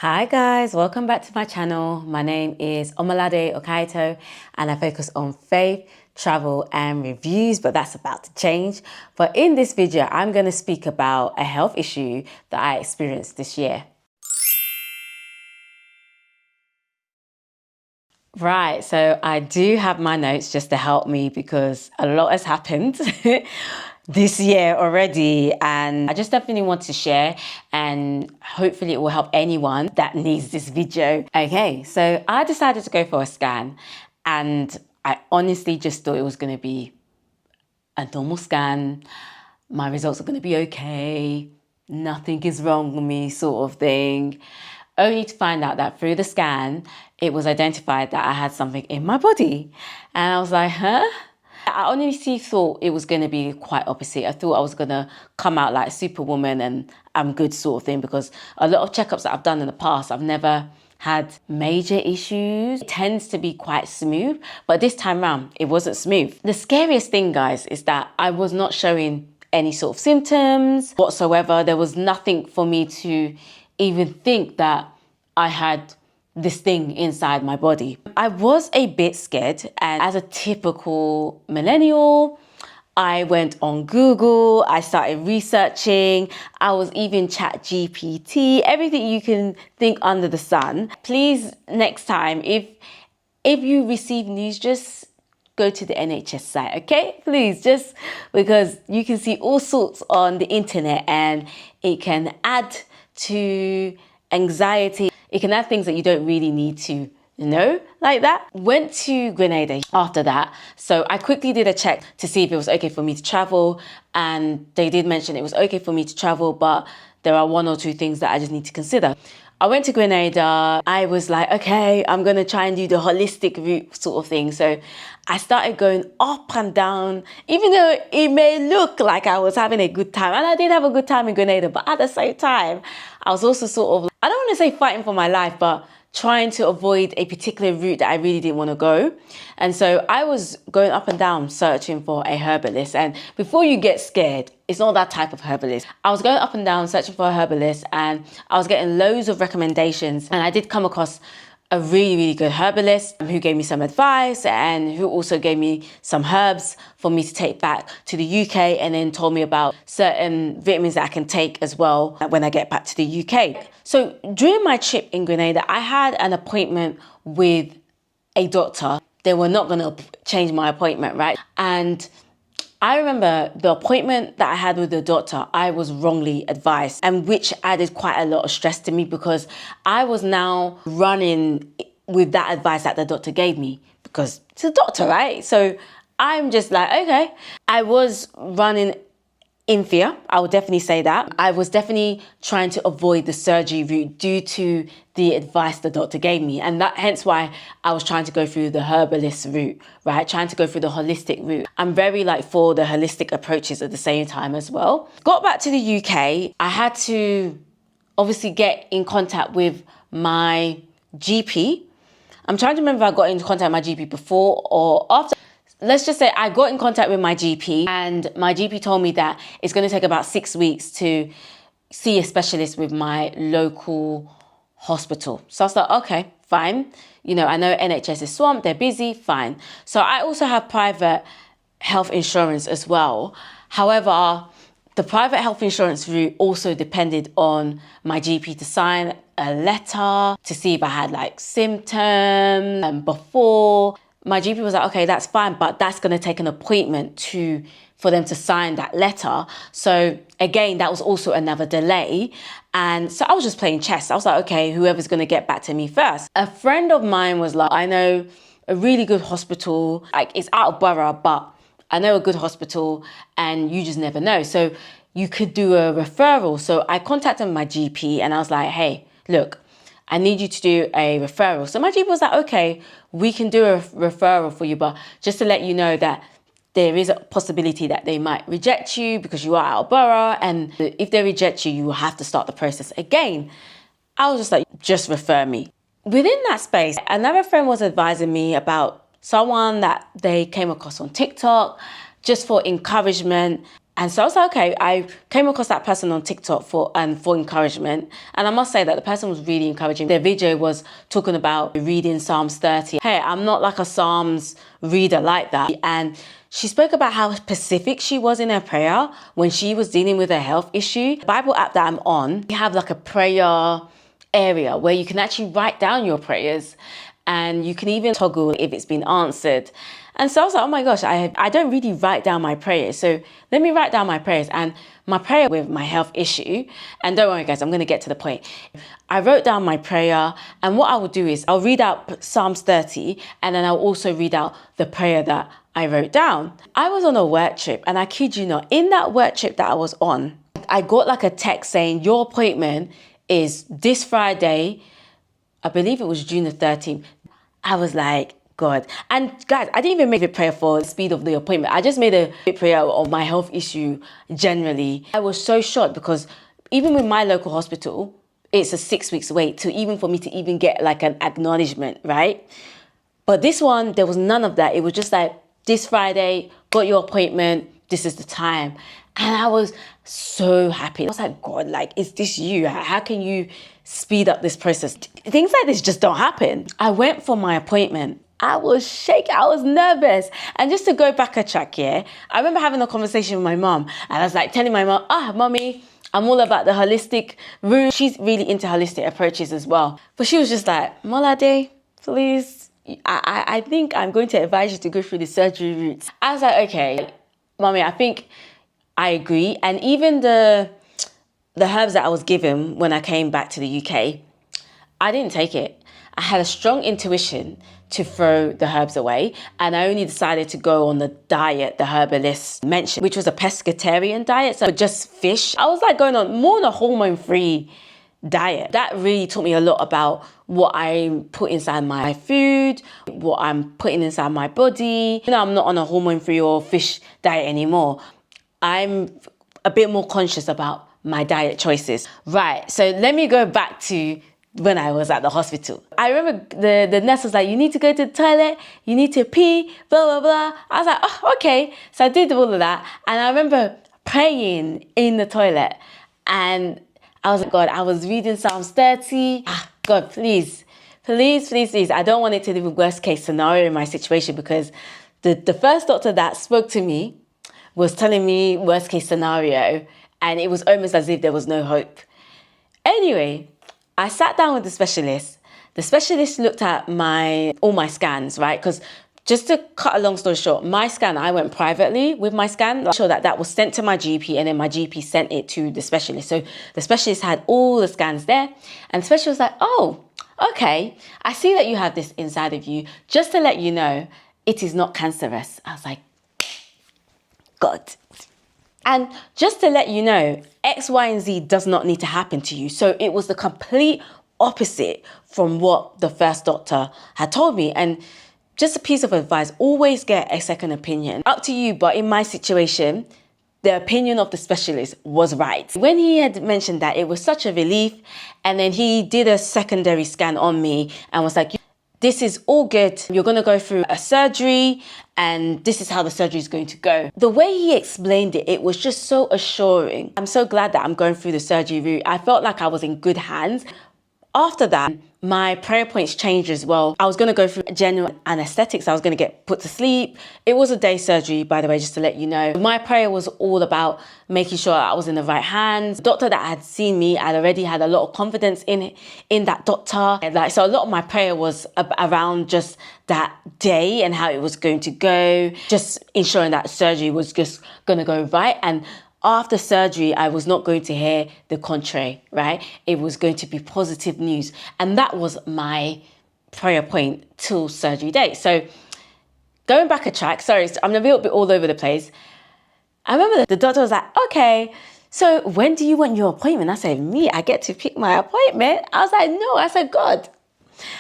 Hi guys, welcome back to my channel. My name is omoladeokaiyeto and I focus on faith, travel and reviews, but that's about to change. But in this video, I'm going to speak about a health issue that I experienced this year. Right, so I do have my notes just to help me because a lot has happened this year already, and I just definitely want to share and hopefully it will help anyone that needs this video. Okay, so I decided to go for a scan and I honestly just thought it was going to be a normal scan. My results are going to be okay. Nothing is wrong with me, sort of thing. Only to find out that through the scan, it was identified that I had something in my body. And I was like, huh? I honestly thought it was going to be quite opposite. I thought I was going to come out like Superwoman and I'm good sort of thing, because a lot of checkups that I've done in the past, I've never had major issues. It tends to be quite smooth, but this time around, it wasn't smooth. The scariest thing, guys, is that I was not showing any sort of symptoms whatsoever. There was nothing for me to even think that I had this thing inside my body. I was a bit scared, and as a typical millennial, I went on Google, I started researching, I was even chat GPT, everything you can think under the sun. Please, next time, if you receive news, just go to the NHS site, okay? Please, just because you can see all sorts on the internet and it can add to anxiety. It can add things that you don't really need to know, like that. Went to Grenada after that. So I quickly did a check to see if it was okay for me to travel. And they did mention it was okay for me to travel, but there are one or two things that I just need to consider. I went to Grenada. I was like, okay, I'm going to try and do the holistic route sort of thing. So I started going up and down, even though it may look like I was having a good time. And I did have a good time in Grenada, but at the same time, I was also sort of, I don't want to say fighting for my life, but trying to avoid a particular route that I really didn't want to go. And so I was going up and down searching for a herbalist. And before you get scared, it's not that type of herbalist. I was going up and down searching for a herbalist and I was getting loads of recommendations. And I did come across a really, really good herbalist who gave me some advice and who also gave me some herbs for me to take back to the UK, and then told me about certain vitamins that I can take as well when I get back to the UK. So during my trip in Grenada, I had an appointment with a doctor. They were not going to change my appointment, right? And I remember the appointment that I had with the doctor, I was wrongly advised, and which added quite a lot of stress to me because I was now running with that advice that the doctor gave me because it's a doctor, right? So I'm just like, okay. I was running in fear, I would definitely say that. I was definitely trying to avoid the surgery route due to the advice the doctor gave me. And that hence why I was trying to go through the herbalist route, right? Trying to go through the holistic route. I'm very for the holistic approaches at the same time as well. Got back to the UK, I had to obviously get in contact with my GP. I'm trying to remember if I got in contact with my GP before or after. Let's just say I got in contact with my GP and my GP told me that it's going to take about 6 weeks to see a specialist with my local hospital. So I was like, okay, fine. You know, I know NHS is swamped, they're busy, fine. So I also have private health insurance as well. However, the private health insurance route also depended on my GP to sign a letter to see if I had like symptoms before. My GP was like, okay, that's fine, but that's going to take an appointment for them to sign that letter. So again, that was also another delay. And so I was just playing chess. I was like, okay, whoever's going to get back to me first. A friend of mine was like, I know a really good hospital, like it's out of borough, but I know a good hospital and you just never know. So you could do a referral. So I contacted my GP and I was like, hey, look, I need you to do a referral. So my GP was like, okay, we can do a referral for you, but just to let you know that there is a possibility that they might reject you because you are out of borough. And if they reject you, you will have to start the process again. I was just like, just refer me. Within that space, another friend was advising me about someone that they came across on TikTok just for encouragement. And so I was like, okay, I came across that person on TikTok for encouragement. And I must say that the person was really encouraging. Their video was talking about reading Psalms 30. Hey, I'm not like a Psalms reader like that. And she spoke about how specific she was in her prayer when she was dealing with a health issue. The Bible app that I'm on, we have like a prayer area where you can actually write down your prayers, and you can even toggle if it's been answered. And so I was like, oh my gosh, I don't really write down my prayers. So let me write down my prayers. And my prayer with my health issue, and don't worry guys, I'm going to get to the point. I wrote down my prayer, and what I will do is I'll read out Psalms 30, and then I'll also read out the prayer that I wrote down. I was on a work trip, and I kid you not, in that work trip that I was on, I got like a text saying your appointment is this Friday. I believe it was June the 13th. I was like, God. And guys, I didn't even make a prayer for the speed of the appointment. I just made a prayer of my health issue generally. I was so shocked because even with my local hospital, it's a 6 weeks wait to even for me to even get like an acknowledgement, right? But this one, there was none of that. It was just like, this Friday, got your appointment, this is the time. And I was so happy. I was like, God, like, is this you? How can you speed up this process? Things like this just don't happen. I went for my appointment. I was shaking. I was nervous. And just to go back a track, yeah, I remember having a conversation with my mom. And I was like telling my mom, mommy, I'm all about the holistic route. She's really into holistic approaches as well. But she was just like, Molade, please, I think I'm going to advise you to go through the surgery route. I was like, okay, mommy, I think I agree. And even the herbs that I was given when I came back to the UK, I didn't take it. I had a strong intuition to throw the herbs away, and I only decided to go on the diet the herbalist mentioned, which was a pescatarian diet, so just fish. I was like going on more on a hormone-free diet. That really taught me a lot about what I put inside my food, what I'm putting inside my body. You know, I'm not on a hormone-free or fish diet anymore. I'm a bit more conscious about my diet choices. Right, so let me go back to when I was at the hospital. I remember the nurse was like, you need to go to the toilet, you need to pee, blah, blah, blah. I was like, oh, okay. So I did all of that. And I remember praying in the toilet. And I was like, God, I was reading Psalms 30. God, please, please, please, please. I don't want it to be the worst case scenario in my situation, because the first doctor that spoke to me was telling me worst case scenario. And it was almost as if there was no hope. Anyway, I sat down with the specialist. The specialist looked at all my scans, right? Because just to cut a long story short, my scan, I went privately with my scan. I'm sure that was sent to my GP, and then my GP sent it to the specialist. So the specialist had all the scans there, and the specialist was like, oh, okay, I see that you have this inside of you. Just to let you know, it is not cancerous. I was like, God. And just to let you know, X, Y, and Z does not need to happen to you. So it was the complete opposite from what the first doctor had told me. And just a piece of advice, always get a second opinion. Up to you, but in my situation, the opinion of the specialist was right. When he had mentioned that, it was such a relief. And then he did a secondary scan on me and was like, this is all good. You're going to go through a surgery, and this is how the surgery is going to go. The way he explained it, it was just so assuring. I'm so glad that I'm going through the surgery route. I felt like I was in good hands. After that, my prayer points changed as well. I was going to go through general anesthetics. I was going to get put to sleep. It was a day surgery, by the way, just to let you know. My prayer was all about making sure I was in the right hands. The doctor that had seen me, I'd already had a lot of confidence in that doctor. So a lot of my prayer was around just that day and how it was going to go, just ensuring that surgery was just going to go right. And after surgery, I was not going to hear the contrary, right? It was going to be positive news. And that was my prayer point till surgery day. So going back a track, sorry, I'm a little bit all over the place. I remember that the doctor was like, okay, so when do you want your appointment? I said, me, I get to pick my appointment. I was like, no, I said, God.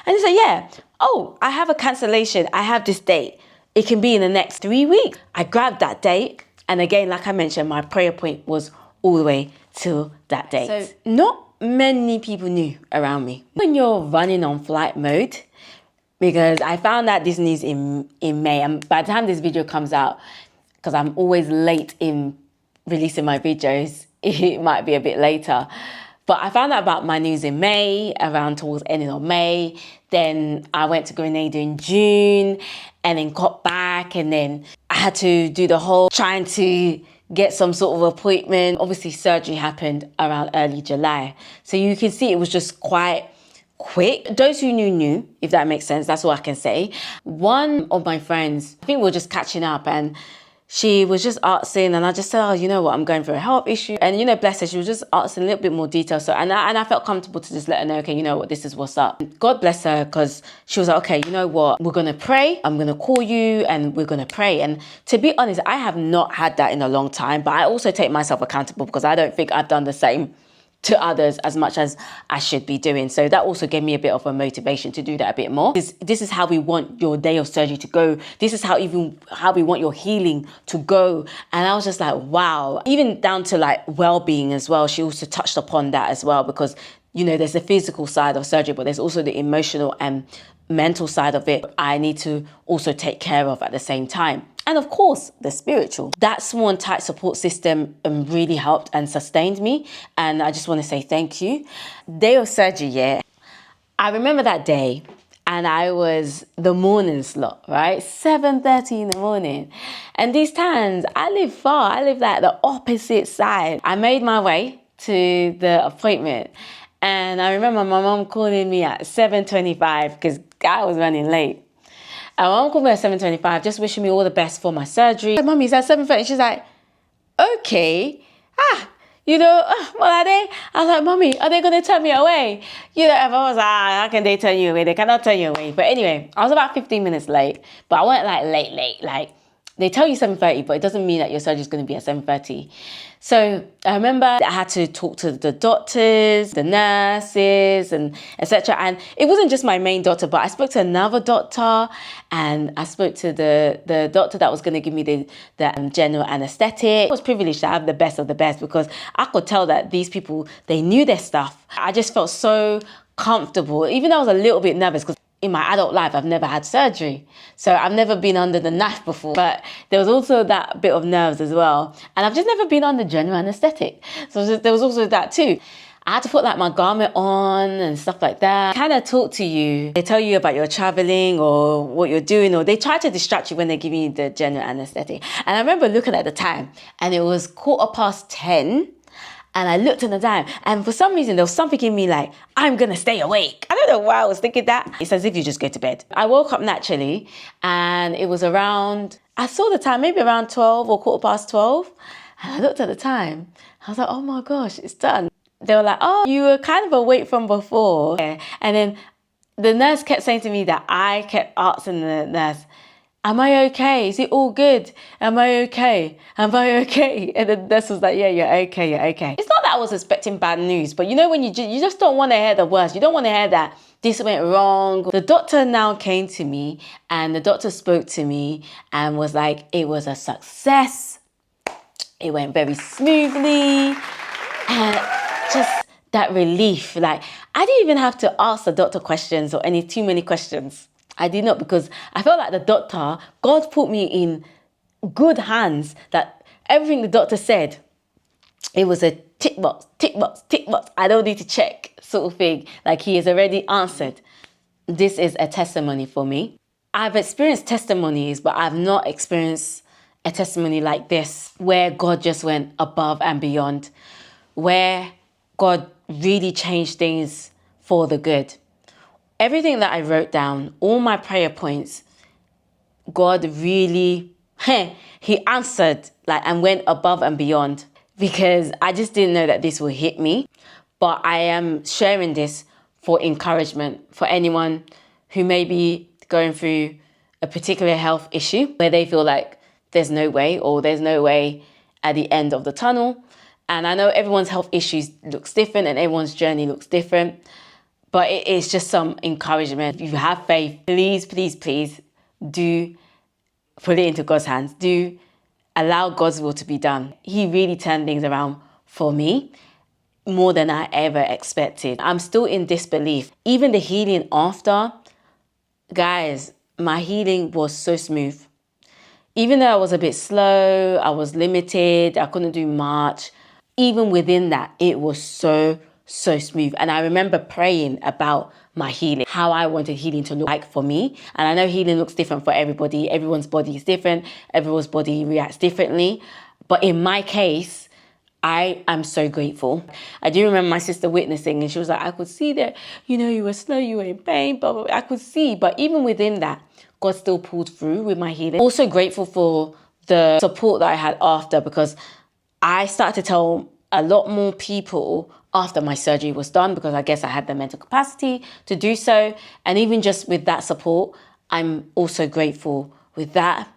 And he said, yeah, oh, I have a cancellation. I have this date. It can be in the next 3 weeks. I grabbed that date. And again, like I mentioned, my prayer point was all the way till that date. So not many people knew around me. When you're running on flight mode, because I found out this news in May, and by the time this video comes out, because I'm always late in releasing my videos, it might be a bit later. But I found out about my news in May, around towards the ending of May. Then I went to Grenada in June and then got back. And then I had to do the whole trying to get some sort of appointment. Obviously, surgery happened around early July. So you can see it was just quite quick. Those who knew, if that makes sense. That's all I can say. One of my friends, I think we were just catching up, and she was just asking, and I just said, oh, you know what, I'm going through a health issue. And, you know, bless her, she was just asking a little bit more detail. So, and I felt comfortable to just let her know, okay, you know what, this is what's up. God bless her, because she was like, okay, you know what, we're going to pray. I'm going to call you and we're going to pray. And to be honest, I have not had that in a long time, but I also take myself accountable because I don't think I've done the same to others as much as I should be doing. So that also gave me a bit of a motivation to do that a bit more. This is how we want your day of surgery to go. This is how we want your healing to go. And I was just like, wow. Even down to like well-being as well. She also touched upon that as well, because, you know, there's the physical side of surgery, but there's also the emotional and mental side of it I need to also take care of at the same time. And of course, the spiritual. That small and tight support system really helped and sustained me. And I just want to say thank you. Day of surgery, yeah. I remember that day, and I was the morning slot, right? 7:30 in the morning. And these times, I live far. I live like the opposite side. I made my way to the appointment. And I remember my mom calling me at 7:25 because I was running late. And my mom called me at 7:25, just wishing me all the best for my surgery. Mummy, it's at 7:30. She's like, okay. What are they? I was like, Mummy, are they going to turn me away? You know, everyone was like, how can they turn you away? They cannot turn you away. But anyway, I was about 15 minutes late. But I went like late. Like, they tell you 7:30, but it doesn't mean that your surgery is going to be at 7:30. So I remember I had to talk to the doctors, the nurses, and etc. And it wasn't just my main doctor, but I spoke to another doctor, and I spoke to the doctor that was going to give me the general anesthetic. I was privileged to have the best of the best because I could tell that these people, they knew their stuff. I just felt so comfortable, even though I was a little bit nervous because in my adult life, I've never had surgery. So I've never been under the knife before. But there was also that bit of nerves as well. And I've just never been under general anesthetic. So there was also that too. I had to put like my garment on and stuff like that. Kind of talk to you. They tell you about your traveling or what you're doing, or they try to distract you when they're giving you the general anesthetic. And I remember looking at the time, and it was 10:15. And I looked at the time, and for some reason, there was something in me like, I'm going to stay awake. I don't know why I was thinking that. It's as if you just go to bed. I woke up naturally, and it was around, I saw the time, maybe around 12 or 12:15. And I looked at the time. I was like, oh my gosh, it's done. They were like, oh, you were kind of awake from before. And then the nurse kept saying to me that I kept asking the nurse, am I okay? Is it all good? Am I okay? Am I okay? And the nurse was like, yeah, you're okay, you're okay. It's not that I was expecting bad news, but you know when you just don't want to hear the worst. You don't want to hear that this went wrong. The doctor now came to me, and the doctor spoke to me and was like, it was a success. It went very smoothly. And just that relief. Like, I didn't even have to ask the doctor questions or too many questions. I did not, because I felt like the doctor, God put me in good hands, that everything the doctor said, it was a tick box, tick box, tick box. I don't need to check sort of thing. Like, he has already answered. This is a testimony for me. I've experienced testimonies, but I've not experienced a testimony like this, where God just went above and beyond, where God really changed things for the good. Everything that I wrote down, all my prayer points, God really, he answered and went above and beyond, because I just didn't know that this would hit me. But I am sharing this for encouragement for anyone who may be going through a particular health issue where they feel like there's no way, or there's no way at the end of the tunnel. And I know everyone's health issues looks different and everyone's journey looks different. But it is just some encouragement. If you have faith, please, please, please do put it into God's hands. Do allow God's will to be done. He really turned things around for me more than I ever expected. I'm still in disbelief. Even the healing after, guys, my healing was so smooth. Even though I was a bit slow, I was limited, I couldn't do much, even within that, it was so smooth. And I remember praying about my healing, how I wanted healing to look like for me. And I know healing looks different for everybody. Everyone's body is different. Everyone's body reacts differently. But in my case, I am so grateful. I do remember my sister witnessing, and she was like, I could see that, you were slow, you were in pain, but I could see. But even within that, God still pulled through with my healing. Also grateful for the support that I had after, because I started to tell a lot more people after my surgery was done, because I guess I had the mental capacity to do so. And even just with that support, I'm also grateful with that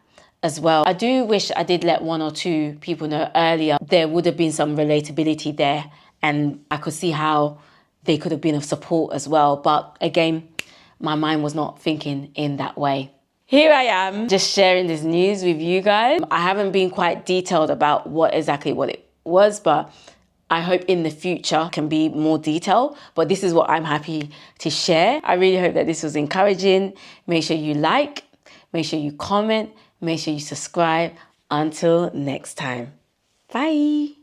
as well. I do wish I did let 1 or 2 people know earlier. There would have been some relatability there, and I could see how they could have been of support as well. But again, my mind was not thinking in that way. Here I am, just sharing this news with you guys. I haven't been quite detailed about what it was, but I hope in the future can be more detailed. But this is what I'm happy to share. I really hope that this was encouraging. Make sure you like, make sure you comment, make sure you subscribe. Until next time. Bye.